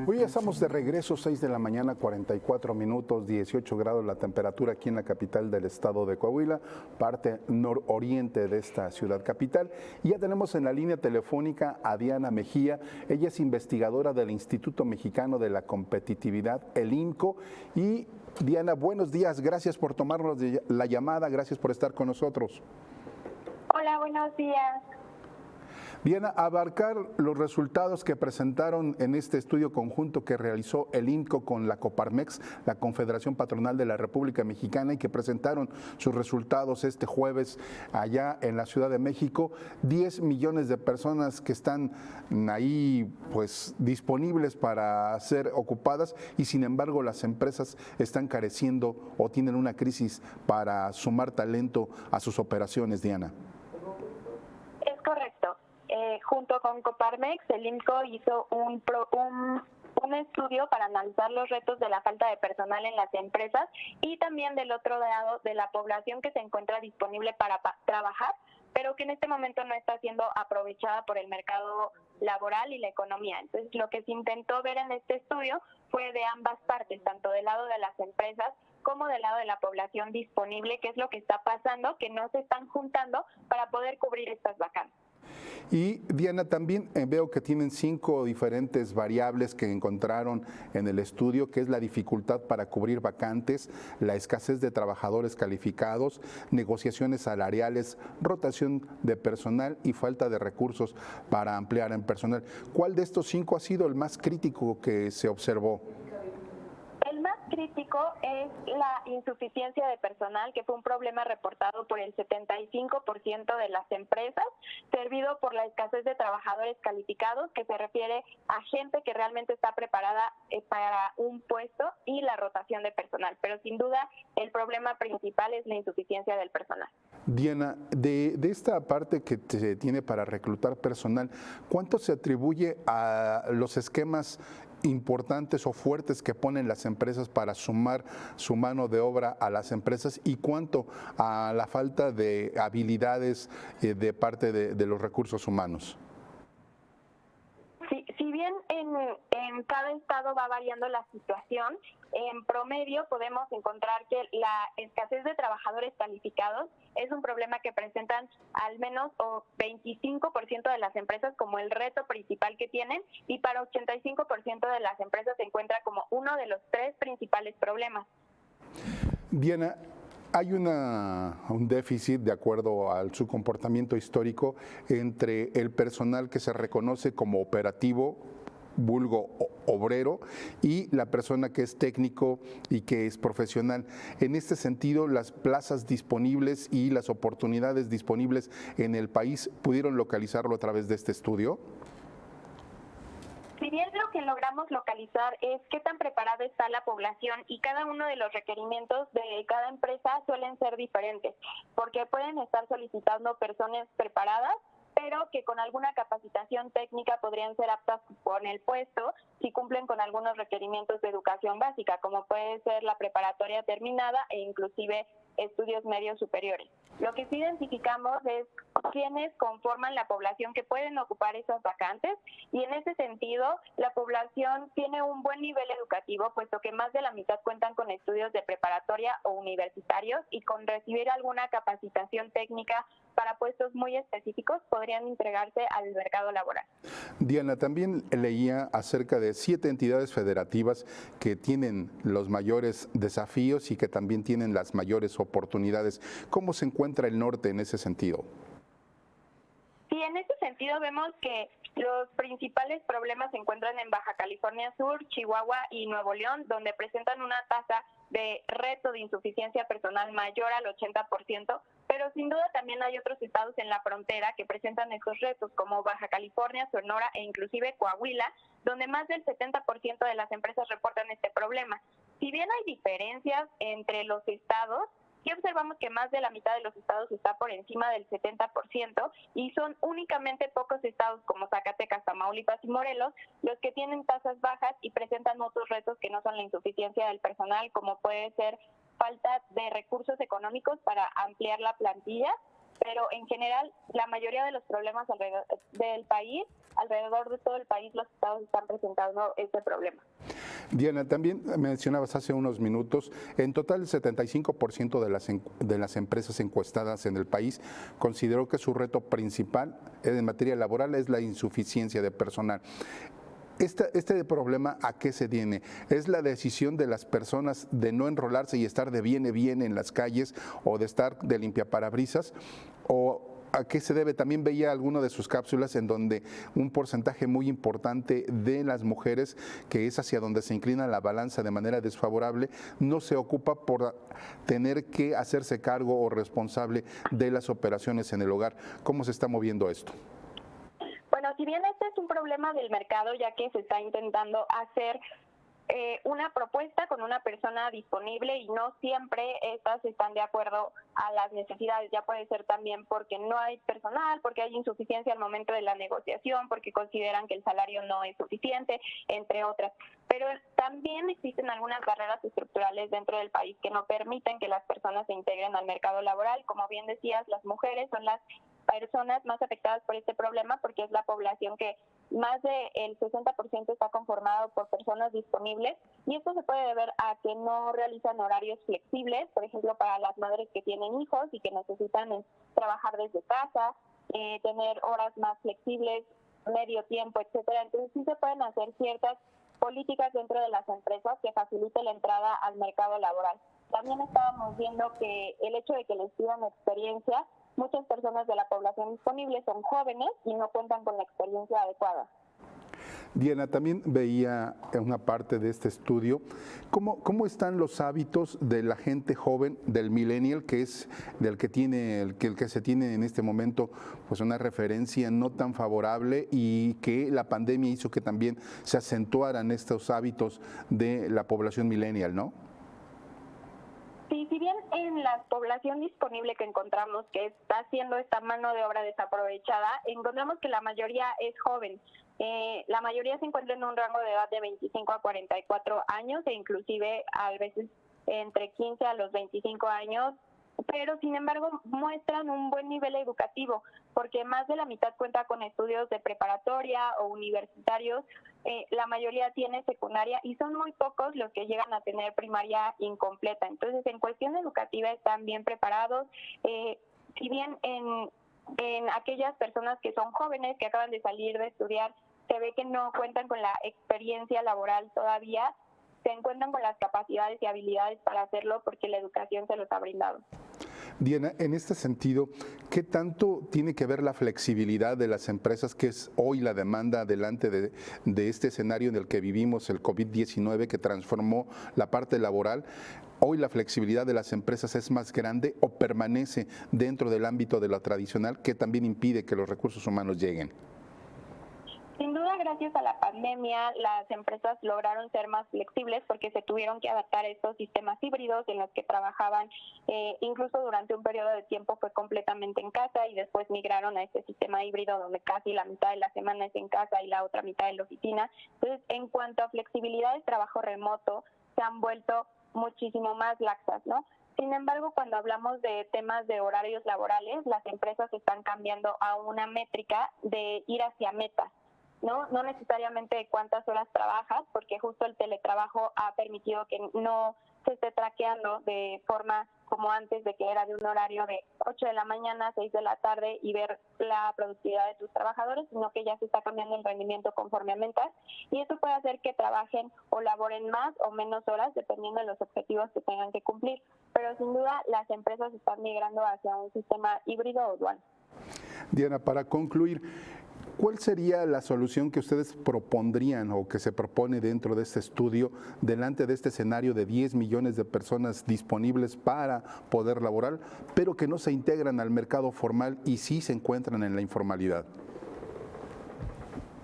Hoy ya estamos de regreso, 6 de la mañana, 44 minutos, 18 grados la temperatura aquí en la capital del estado de Coahuila, parte nororiente de esta ciudad capital. Y ya tenemos en la línea telefónica a Diana Mejía. Ella es investigadora del Instituto Mexicano de la Competitividad, el IMCO. Y Diana, buenos días, gracias por tomarnos la llamada, gracias por estar con nosotros. Hola, buenos días. Diana, abarcar los resultados que presentaron en este estudio conjunto que realizó el IMCO con la Coparmex, la Confederación Patronal de la República Mexicana, y que presentaron sus resultados este jueves allá en la Ciudad de México. 10 millones de personas que están ahí pues disponibles para ser ocupadas, y sin embargo las empresas están careciendo o tienen una crisis para sumar talento a sus operaciones, Diana. Es correcto. Junto con Coparmex, el IMCO hizo un estudio para analizar los retos de la falta de personal en las empresas y también del otro lado de la población que se encuentra disponible para trabajar, pero que en este momento no está siendo aprovechada por el mercado laboral y la economía. Entonces, lo que se intentó ver en este estudio fue de ambas partes, tanto del lado de las empresas como del lado de la población disponible, qué es lo que está pasando, que no se están juntando para poder cubrir estas vacantes. Y Diana, también veo que tienen 5 diferentes variables que encontraron en el estudio, que es la dificultad para cubrir vacantes, la escasez de trabajadores calificados, negociaciones salariales, rotación de personal y falta de recursos para ampliar en personal. ¿Cuál de estos 5 ha sido el más crítico que se observó? El más crítico es la insuficiencia de personal, que fue un problema reportado por el 75% de las empresas, servido por la escasez de trabajadores calificados, que se refiere a gente que realmente está preparada para un puesto, y la rotación de personal. Pero sin duda el problema principal es la insuficiencia del personal. Diana, de esta parte que se tiene para reclutar personal, ¿cuánto se atribuye a los esquemas importantes o fuertes que ponen las empresas para sumar su mano de obra a las empresas, y cuánto a la falta de habilidades de parte de los recursos humanos? Si bien en cada estado va variando la situación, en promedio podemos encontrar que la escasez de trabajadores calificados es un problema que presentan al menos 25% de las empresas como el reto principal que tienen, y para 85% de las empresas se encuentra como uno de los 3 principales problemas. Diana, hay un déficit, de acuerdo a su comportamiento histórico, entre el personal que se reconoce como operativo, vulgo obrero, y la persona que es técnico y que es profesional. En este sentido, las plazas disponibles y las oportunidades disponibles en el país, ¿pudieron localizarlo a través de este estudio? Si bien lo que logramos localizar es qué tan preparada está la población, y cada uno de los requerimientos de cada empresa suelen ser diferentes, porque pueden estar solicitando personas preparadas, pero que con alguna capacitación técnica podrían ser aptas con el puesto si cumplen con algunos requerimientos de educación básica, como puede ser la preparatoria terminada e inclusive estudios medios superiores. Lo que sí identificamos es quiénes conforman la población que pueden ocupar esas vacantes, y en ese sentido la población tiene un buen nivel educativo, puesto que más de la mitad cuentan con estudios de preparatoria o universitarios, y con recibir alguna capacitación técnica para puestos muy específicos podrían entregarse al mercado laboral. Diana, también leía acerca de 7 entidades federativas que tienen los mayores desafíos y que también tienen las mayores oportunidades. ¿Cómo se encuentra el norte en ese sentido? Sí, en ese sentido vemos que los principales problemas se encuentran en Baja California Sur, Chihuahua y Nuevo León, donde presentan una tasa de reto de insuficiencia personal mayor al 80%, pero sin duda también hay otros estados en la frontera que presentan estos retos, como Baja California, Sonora e inclusive Coahuila, donde más del 70% de las empresas reportan este problema. Si bien hay diferencias entre los estados, sí observamos que más de la mitad de los estados está por encima del 70%, y son únicamente pocos estados como Zacatecas, Tamaulipas y Morelos los que tienen tasas bajas y presentan otros retos que no son la insuficiencia del personal, como puede ser falta de recursos económicos para ampliar la plantilla, pero en general la mayoría de los problemas alrededor del país alrededor de todo el país los estados están presentando este problema. Diana, también mencionabas hace unos minutos, en total el 75% de las empresas encuestadas en el país consideró que su reto principal en materia laboral es la insuficiencia de personal. ¿Este problema a qué se tiene? ¿Es la decisión de las personas de no enrolarse y estar de viene en las calles o de estar de limpiaparabrisas? ¿O a qué se debe? También veía alguna de sus cápsulas en donde un porcentaje muy importante de las mujeres, que es hacia donde se inclina la balanza de manera desfavorable, no se ocupa por tener que hacerse cargo o responsable de las operaciones en el hogar. ¿Cómo se está moviendo esto? Bueno, si bien este es un problema del mercado, ya que se está intentando hacer una propuesta con una persona disponible y no siempre estas están de acuerdo a las necesidades. Ya puede ser también porque no hay personal, porque hay insuficiencia al momento de la negociación, porque consideran que el salario no es suficiente, entre otras. Pero también existen algunas barreras estructurales dentro del país que no permiten que las personas se integren al mercado laboral. Como bien decías, las mujeres son las personas más afectadas por este problema porque es la población que más del 60% está conformado por personas disponibles, y esto se puede deber a que no realizan horarios flexibles, por ejemplo, para las madres que tienen hijos y que necesitan trabajar desde casa, tener horas más flexibles, medio tiempo, etcétera. Entonces sí se pueden hacer ciertas políticas dentro de las empresas que faciliten la entrada al mercado laboral. También estábamos viendo que el hecho de que les pidan experiencia, muchas personas de la población disponible son jóvenes y no cuentan con la experiencia adecuada. Diana, también veía en una parte de este estudio cómo están los hábitos de la gente joven, del millennial, que es del que tiene el que se tiene en este momento pues una referencia no tan favorable, y que la pandemia hizo que también se acentuaran estos hábitos de la población millennial, ¿no? Sí, si bien en la población disponible que encontramos, que está haciendo esta mano de obra desaprovechada, encontramos que la mayoría es joven. La mayoría se encuentra en un rango de edad de 25 a 44 años e inclusive a veces entre 15 a los 25 años, pero sin embargo muestran un buen nivel educativo, porque más de la mitad cuenta con estudios de preparatoria o universitarios, la mayoría tiene secundaria y son muy pocos los que llegan a tener primaria incompleta. Entonces, en cuestión educativa están bien preparados. Si bien en aquellas personas que son jóvenes, que acaban de salir de estudiar, se ve que no cuentan con la experiencia laboral todavía, se encuentran con las capacidades y habilidades para hacerlo porque la educación se los ha brindado. Diana, en este sentido, ¿qué tanto tiene que ver la flexibilidad de las empresas, que es hoy la demanda delante de este escenario en el que vivimos, el COVID-19, que transformó la parte laboral? ¿Hoy la flexibilidad de las empresas es más grande o permanece dentro del ámbito de lo tradicional, que también impide que los recursos humanos lleguen? Sin duda, gracias a la pandemia, las empresas lograron ser más flexibles porque se tuvieron que adaptar a estos sistemas híbridos en los que trabajaban, incluso durante un periodo de tiempo fue completamente en casa y después migraron a este sistema híbrido donde casi la mitad de la semana es en casa y la otra mitad en la oficina. Entonces, en cuanto a flexibilidad de trabajo remoto, se han vuelto muchísimo más laxas, ¿no? Sin embargo, cuando hablamos de temas de horarios laborales, las empresas están cambiando a una métrica de ir hacia metas. No necesariamente de cuántas horas trabajas, porque justo el teletrabajo ha permitido que no se esté traqueando de forma como antes, de que era de un horario de 8 de la mañana a 6 de la tarde y ver la productividad de tus trabajadores, sino que ya se está cambiando el rendimiento conforme a metas, y eso puede hacer que trabajen o laboren más o menos horas dependiendo de los objetivos que tengan que cumplir. Pero sin duda las empresas están migrando hacia un sistema híbrido o dual. Diana, para concluir, ¿cuál sería la solución que ustedes propondrían o que se propone dentro de este estudio delante de este escenario de 10 millones de personas disponibles para poder laborar, pero que no se integran al mercado formal y sí se encuentran en la informalidad?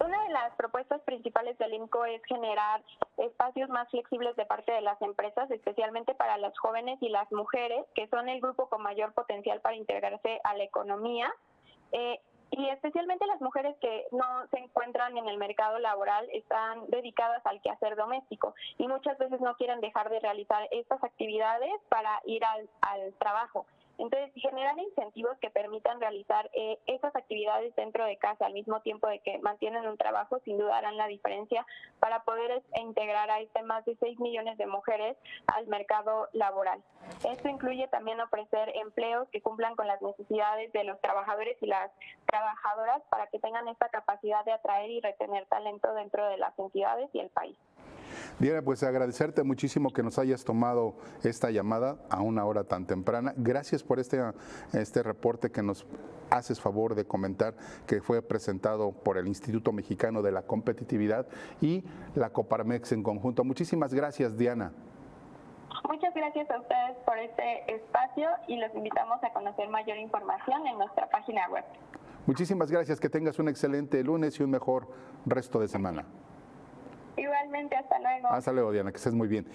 Una de las propuestas principales del INCO es generar espacios más flexibles de parte de las empresas, especialmente para las jóvenes y las mujeres, que son el grupo con mayor potencial para integrarse a la economía. Y especialmente las mujeres que no se encuentran en el mercado laboral están dedicadas al quehacer doméstico y muchas veces no quieren dejar de realizar estas actividades para ir al trabajo. Entonces, generar incentivos que permitan realizar esas actividades dentro de casa al mismo tiempo de que mantienen un trabajo, sin duda harán la diferencia para poder integrar a más de 6 millones de mujeres al mercado laboral. Esto incluye también ofrecer empleos que cumplan con las necesidades de los trabajadores y las trabajadoras para que tengan esta capacidad de atraer y retener talento dentro de las entidades y el país. Diana, pues agradecerte muchísimo que nos hayas tomado esta llamada a una hora tan temprana. Gracias por este reporte que nos haces favor de comentar, que fue presentado por el Instituto Mexicano de la Competitividad y la Coparmex en conjunto. Muchísimas gracias, Diana. Muchas gracias a ustedes por este espacio y los invitamos a conocer mayor información en nuestra página web. Muchísimas gracias, que tengas un excelente lunes y un mejor resto de semana. Igualmente, hasta luego. Hasta luego, Diana, que estés muy bien.